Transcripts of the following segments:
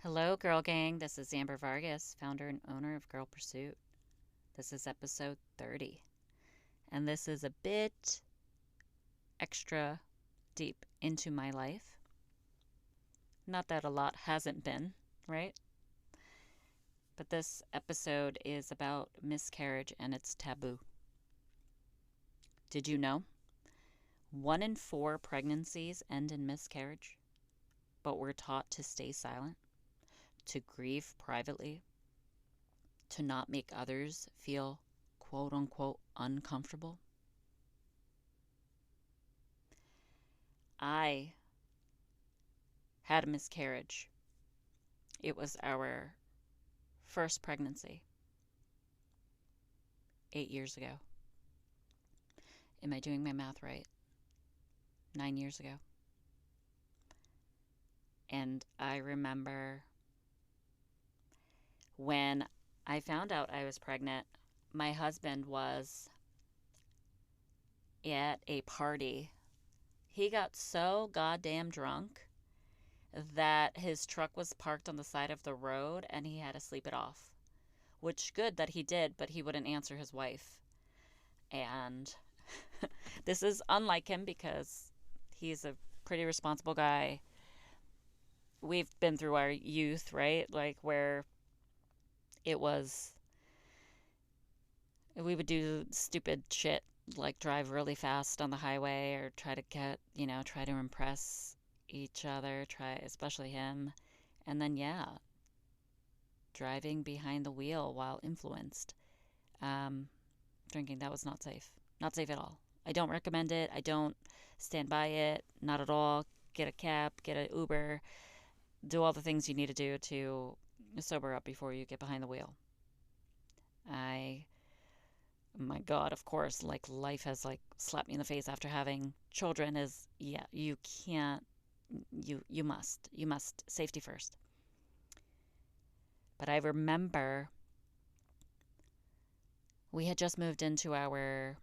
Hello, Girl Gang. This is Amber Vargas, founder and owner of Girl Pursuit. This is episode 30, and this is a bit extra deep into my life. Not that a lot hasn't been, right? But this episode is about miscarriage and its taboo. Did you know? 1 in 4 pregnancies end in miscarriage, but we're taught to stay silent, to grieve privately, to not make others feel quote unquote uncomfortable. I had a miscarriage. It was our first pregnancy 8 years ago. Am I doing my math right? 9 years ago. And I remember when I found out I was pregnant, my husband was at a party. He got so goddamn drunk that his truck was parked on the side of the road and he had to sleep it off. Which, good that he did, but he wouldn't answer his wife. And this is unlike him because he's a pretty responsible guy. We've been through our youth, right? Like where it was, we would do stupid shit like drive really fast on the highway or try to try to impress each other, especially him. And then, yeah, driving behind the wheel while influenced. Um, Drinking, that was not safe. Not safe at all. I don't recommend it. I don't stand by it. Not at all. Get a cab, get an Uber, do all the things you need to do to sober up before you get behind the wheel. My God, of course, like life has like slapped me in the face after having children is, yeah, you can't, you must, safety first. But I remember we had just moved into our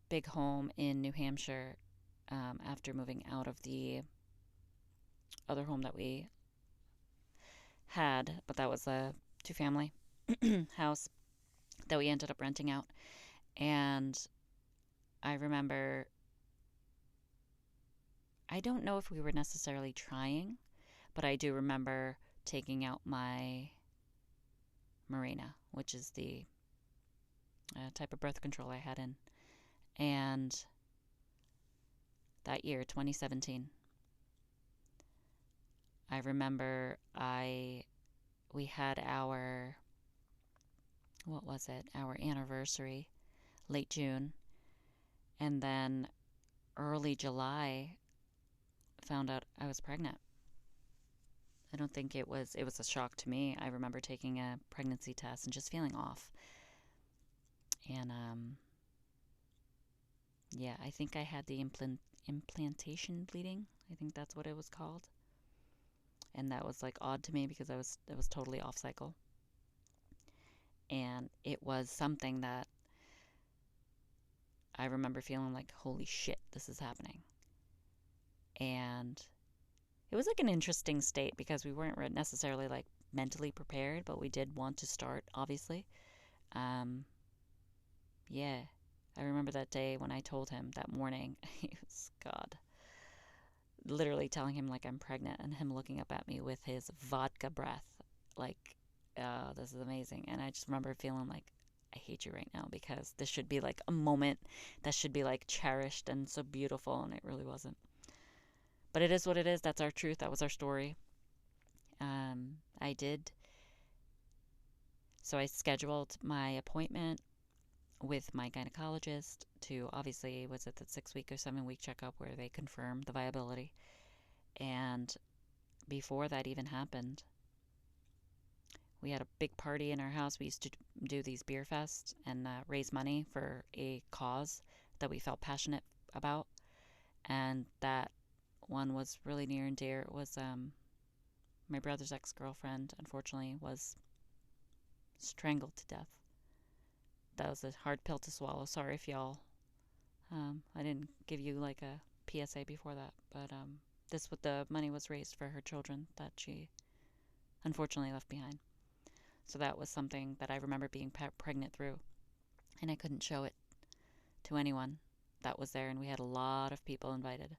big home in New Hampshire after moving out of the other home that we had, but that was a two-family house that we ended up renting out. And I remember, I don't know if we were necessarily trying, but I do remember taking out my Mirena, which is the type of birth control I had in. And that year, 2017, I remember we had what was it? Our anniversary, late June, and then early July found out I was pregnant. I don't think it was a shock to me. I remember taking a pregnancy test and just feeling off. And yeah, I think I had the implantation bleeding. I think that's what it was called. And that was like odd to me because it was totally off cycle. And it was something that I remember feeling like, holy shit, this is happening. And it was like an interesting state because we weren't necessarily like mentally prepared, but we did want to start, obviously. Um, yeah, I remember that day when I told him that morning. He was, God, literally telling him like I'm pregnant and him looking up at me with his vodka breath, like, this is amazing. And I just remember feeling like, I hate you right now because this should be like a moment that should be like cherished and so beautiful, and it really wasn't. But it is what it is. That's our truth. That was our story. I did. So I scheduled my appointment with my gynecologist to, obviously, was it the 6 week or 7 week checkup where they confirm the viability. And before that even happened, we had a big party in our house. We used to do these beer fests and raise money for a cause that we felt passionate about. And that one was really near and dear. It was my brother's ex-girlfriend, unfortunately, was strangled to death. That was a hard pill to swallow. Sorry if y'all, I didn't give you like a PSA before that, but This what the money was raised for her children that she unfortunately left behind. So that was something that I remember being pregnant through, and I couldn't show it to anyone that was there, and we had a lot of people invited.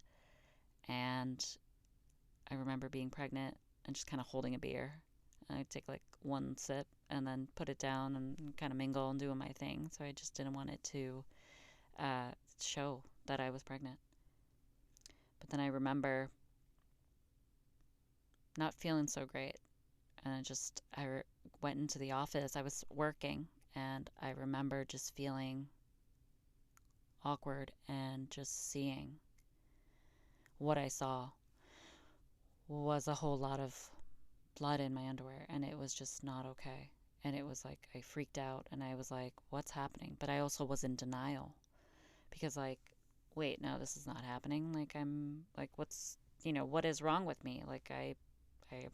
And I remember being pregnant and just kind of holding a beer. I'd take like one sip and then put it down and kind of mingle and doing my thing. So I just didn't want it to uh, show that I was pregnant. But then I remember not feeling so great. And I went into the office. I was working, and I remember just feeling awkward and just seeing what I saw was a whole lot of blood in my underwear, and it was just not okay. And it was like I freaked out, and I was like, what's happening? But I also was in denial because, like, wait, no, this is not happening. Like, I'm like, what is wrong with me? Like,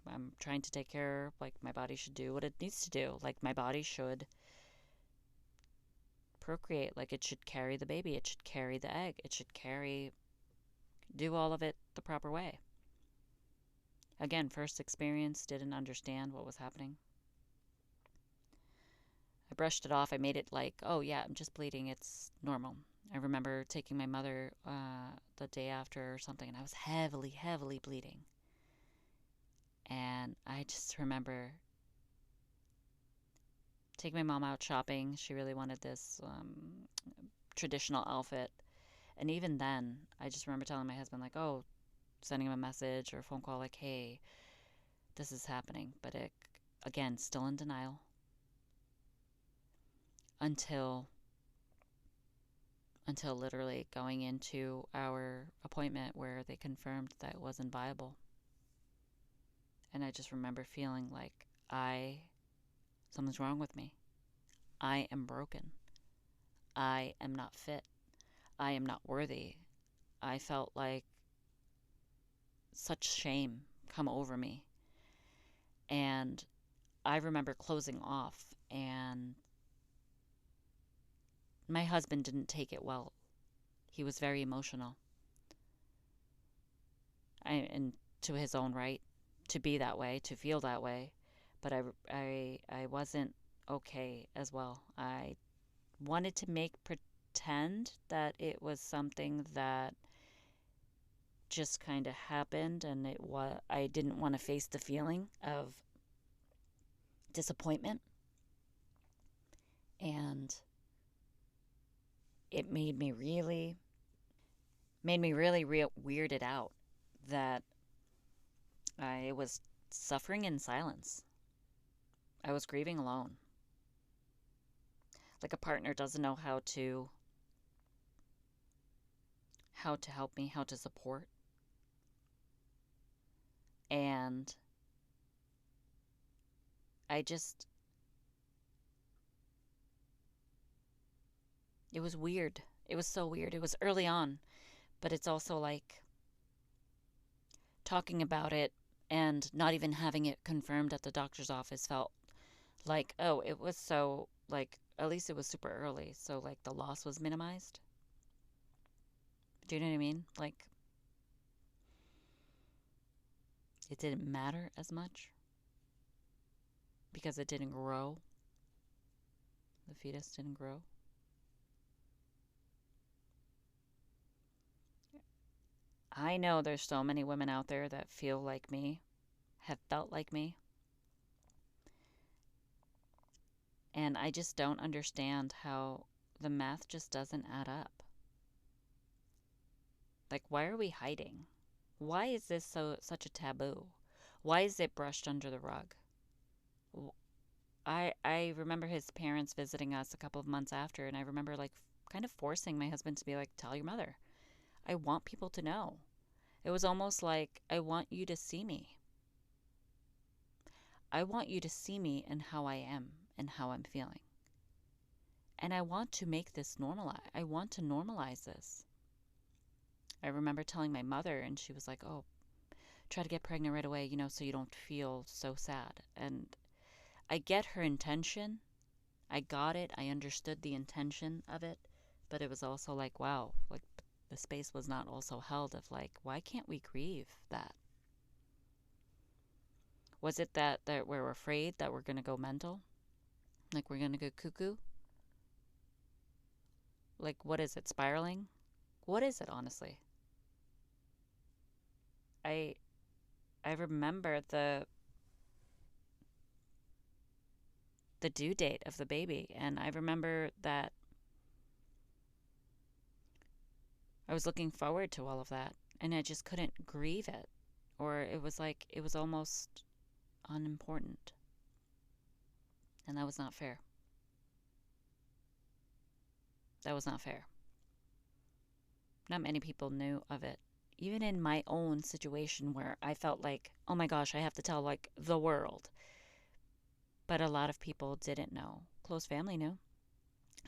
I'm trying to take care, like, my body should do what it needs to do. Like, my body should procreate, like, it should carry the baby, it should carry the egg, it should do all of it the proper way. Again, first experience, didn't understand what was happening. I brushed it off. I made it like, oh yeah, I'm just bleeding. It's normal. I remember taking my mother the day after or something, and I was heavily, heavily bleeding. And I just remember taking my mom out shopping. She really wanted this traditional outfit. And even then, I just remember telling my husband, like, oh, sending him a message or a phone call, like, hey, this is happening. But again, still in denial until literally going into our appointment where they confirmed that it wasn't viable. And I just remember feeling like something's wrong with me. I am broken. I am not fit. I am not worthy. I felt like such shame come over me. And I remember closing off, and my husband didn't take it well. He was very emotional. And to his own right, to be that way, to feel that way. But I wasn't okay as well. I wanted to pretend that it was something that just kind of happened, and I didn't want to face the feeling of disappointment, and it made me really real weirded out that I was suffering in silence. I was grieving alone. Like a partner doesn't know how to help me, how to support. And I just it was weird. It was so weird. It was early on, but it's also like talking about it and not even having it confirmed at the doctor's office felt like, oh, it was so, like, at least it was super early, so like the loss was minimized. Do you know what I mean? Like, it didn't matter as much because it didn't grow. The fetus didn't grow. I know there's so many women out there that feel like me, have felt like me, and I just don't understand how the math just doesn't add up. Like, why are we hiding? Why is this such a taboo? Why is it brushed under the rug? I remember his parents visiting us a couple of months after, and I remember like kind of forcing my husband to be like, tell your mother. I want people to know. It was almost like, I want you to see me. I want you to see me and how I am and how I'm feeling. And I want to make this normal. I want to normalize this. I remember telling my mother, and she was like, oh, try to get pregnant right away, so you don't feel so sad. And I get her intention. I got it. I understood the intention of it. But it was also like, wow, like, the space was not also held of like, why can't we grieve that? Was it that we're afraid that we're going to go mental? Like we're going to go cuckoo? Like what is it, spiraling? What is it, honestly? I I remember the due date of the baby, and I remember that I was looking forward to all of that, and I just couldn't grieve it. Or it was like it was almost unimportant. And that was not fair. That was not fair. Not many people knew of it. Even in my own situation where I felt like, oh my gosh, I have to tell like the world. But a lot of people didn't know. Close family knew.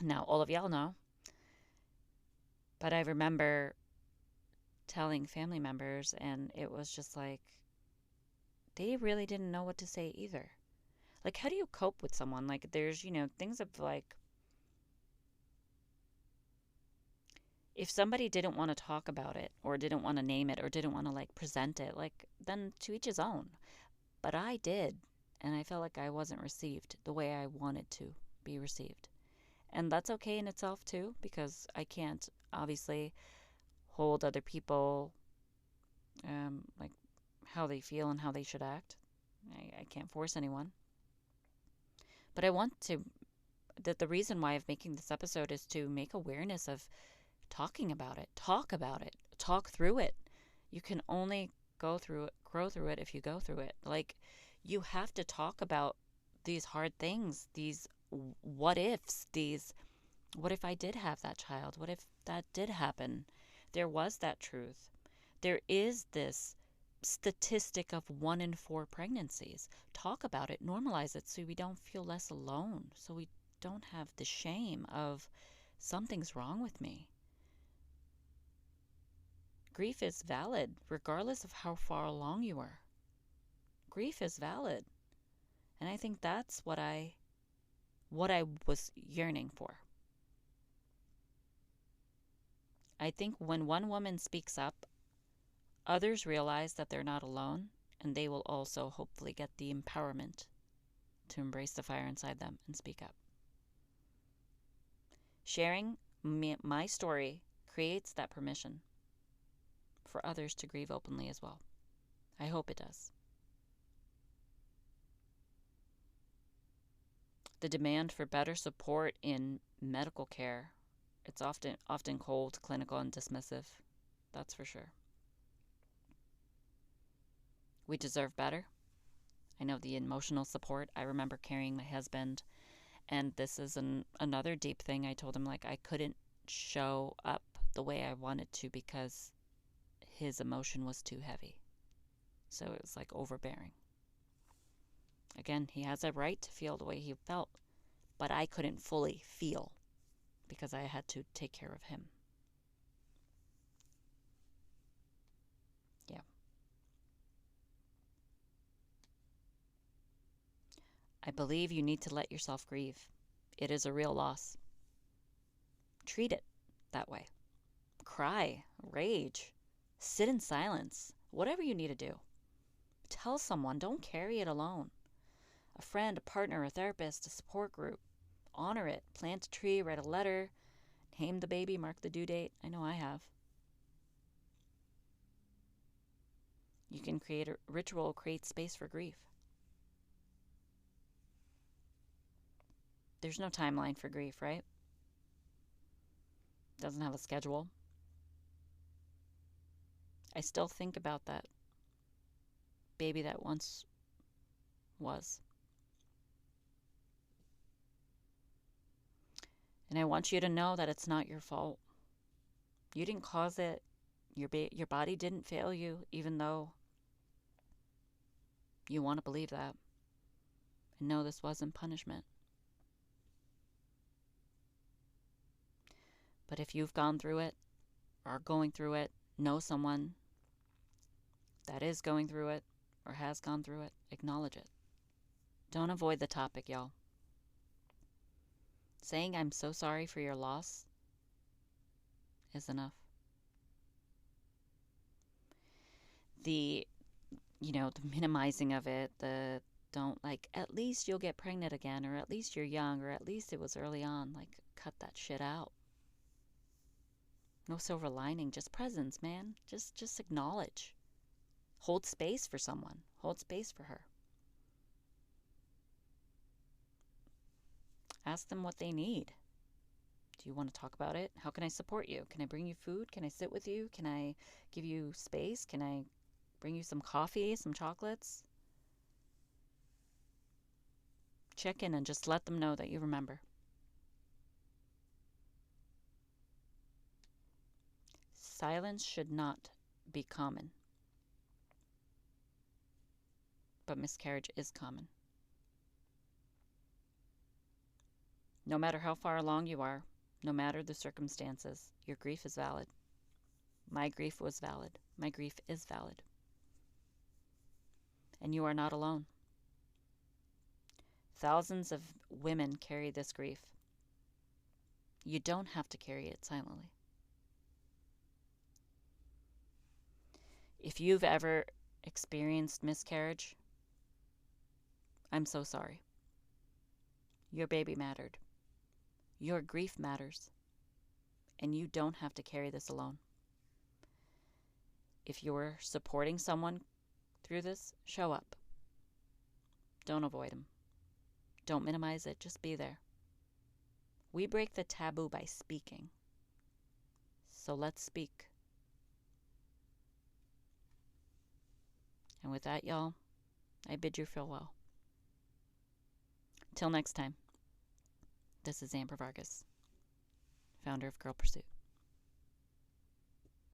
Now all of y'all know. But I remember telling family members, and it was just like, they really didn't know what to say either. Like, how do you cope with someone? Like, there's, things of like, if somebody didn't want to talk about it or didn't want to name it or didn't want to like present it, like, then to each his own. But I did. And I felt like I wasn't received the way I wanted to be received. And that's okay in itself, too, because I can't obviously hold other people, like how they feel and how they should act. I can't force anyone. But I want to, that the reason why I'm making this episode is to make awareness of talking about it. Talk about it. Talk through it. You can only go through it, grow through it if you go through it. Like, you have to talk about these hard things, these what ifs, these what if I did have that child? What if that did happen? There was that truth. There is this statistic of 1 in 4 pregnancies. Talk about it, normalize it so we don't feel less alone, so we don't have the shame of something's wrong with me. Grief is valid regardless of how far along you are. Grief is valid. And I think that's what I was yearning for. I think when one woman speaks up, others realize that they're not alone, and they will also hopefully get the empowerment to embrace the fire inside them and speak up. Sharing my story creates that permission for others to grieve openly as well. I hope it does. The demand for better support in medical care, it's often cold, clinical, and dismissive. That's for sure. We deserve better. I know the emotional support. I remember carrying my husband, and this is another deep thing. I told him, like, I couldn't show up the way I wanted to because his emotion was too heavy. So it was like overbearing. Again, he has a right to feel the way he felt, but I couldn't fully feel because I had to take care of him. Yeah. I believe you need to let yourself grieve. It is a real loss. Treat it that way. Cry, rage, sit in silence, whatever you need to do. Tell someone, don't carry it alone. A friend, a partner, a therapist, a support group. Honor it. Plant a tree, write a letter, name the baby, mark the due date. I know I have. You can create a ritual, create space for grief. There's no timeline for grief, right? Doesn't have a schedule. I still think about that baby that once was. And I want you to know that it's not your fault. You didn't cause it. Your body didn't fail you, even though you want to believe that. And no, this wasn't punishment. But if you've gone through it, or are going through it, know someone that is going through it, or has gone through it, acknowledge it. Don't avoid the topic, y'all. Saying I'm so sorry for your loss is enough. the, the minimizing of it, the don't, like, at least you'll get pregnant again, or at least you're young, or at least it was early on. Like, cut that shit out. No silver lining, just presence, man. Just acknowledge. Hold space for someone. Hold space for her. Ask them what they need. Do you want to talk about it? How can I support you? Can I bring you food? Can I sit with you? Can I give you space? Can I bring you some coffee, some chocolates? Check in and just let them know that you remember. Silence should not be common, but miscarriage is common. No matter how far along you are, no matter the circumstances, your grief is valid. My grief was valid. My grief is valid. And you are not alone. Thousands of women carry this grief. You don't have to carry it silently. If you've ever experienced miscarriage, I'm so sorry. Your baby mattered. Your grief matters. And you don't have to carry this alone. If you're supporting someone through this, show up. Don't avoid them. Don't minimize it. Just be there. We break the taboo by speaking. So let's speak. And with that, y'all, I bid you farewell. Till next time, this is Amber Vargas, founder of Girl Pursuit.